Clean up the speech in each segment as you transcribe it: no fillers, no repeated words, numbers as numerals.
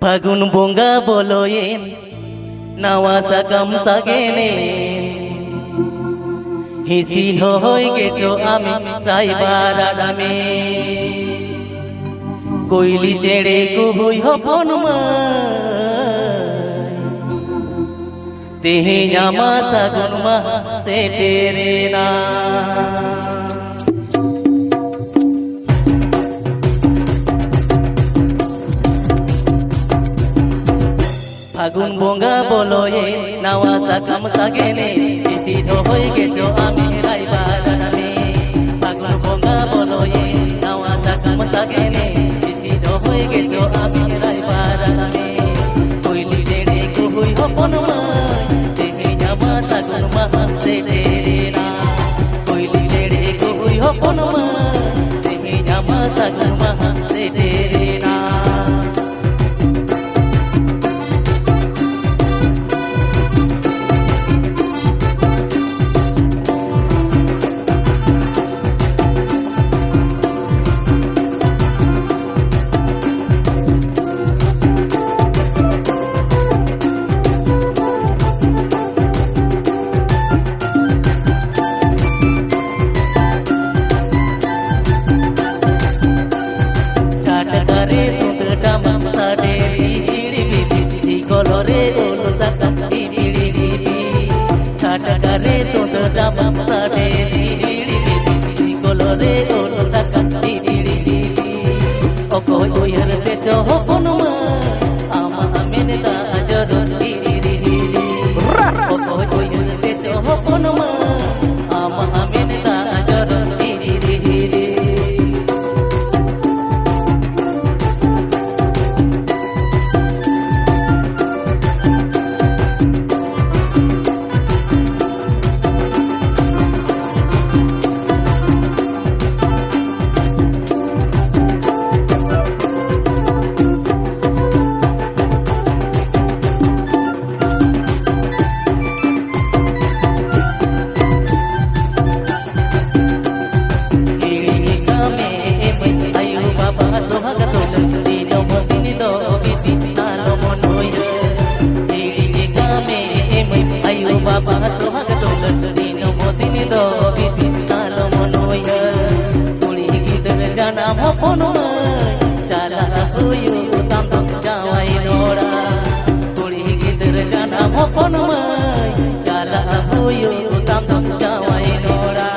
फागुन बोंगा बोलोयेन नावा साकाम सागेने हिसिल होय गेचो आमी प्रायबार आरामे कोयली चेड़े गुहुय हपन तेहेñ आमा सागुन माहा सेटेरेना फागुन बोंगा बोलोये नावा साकाम सागेने हिसिल होय गेचो आमी रायबार आरामे फागुन बोंगा बोलोये नावा साकाम सागेने हिसिल होय गेचो आमी रायबार आरामे कोयली चेड़े गुहुय हपन तेहेñ आमा सागुन माहा सेटेरेना कोयली चेड़े गुहुय हपन तेहेñ आमा सागुन माहा सेटेरेना रे तो ड्रामा साडे colore olo sakan diri okoy oyar te cho hopon ma ama amene da ajaron diri okoy oyar te cho hopon ma ama amene da ajaron diri Bapa sohag dolan dino modini do bitin talo monoya kuli gider jana hopon jala huyu tam tam jawai nora kuli gider jana hopon jala huyu tam tam jawai nora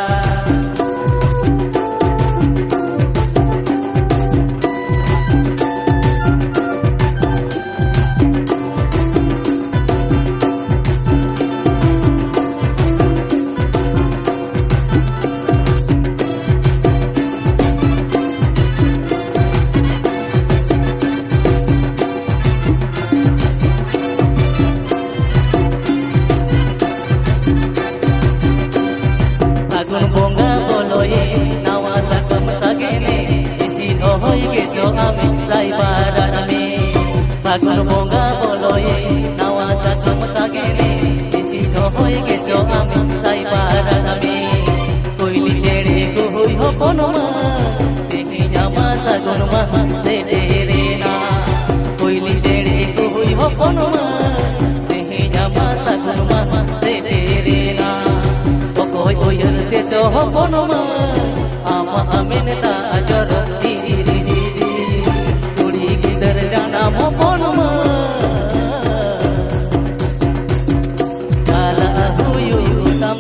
फागुन बोंगा बोलोये नावा साकाम सागेने हिसिल होय गेचो आमी रायबार आरामे फागुन बोंगा बोलोये नावा साकाम सागेने हिसिल होय गेचो आमी रायबार आरामे कोयली चेड़े गुहुय हपन तेहेñ आमा सागुन माहा सेटेरेना कोयली चेड़े गुहुय हपन तेहेñ आमा सागुन माहा सेटेरेना okoy oyar te cho hopon ama amene da ajaron diri kuri gider jana hopon jala huyu tam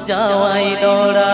jawai dora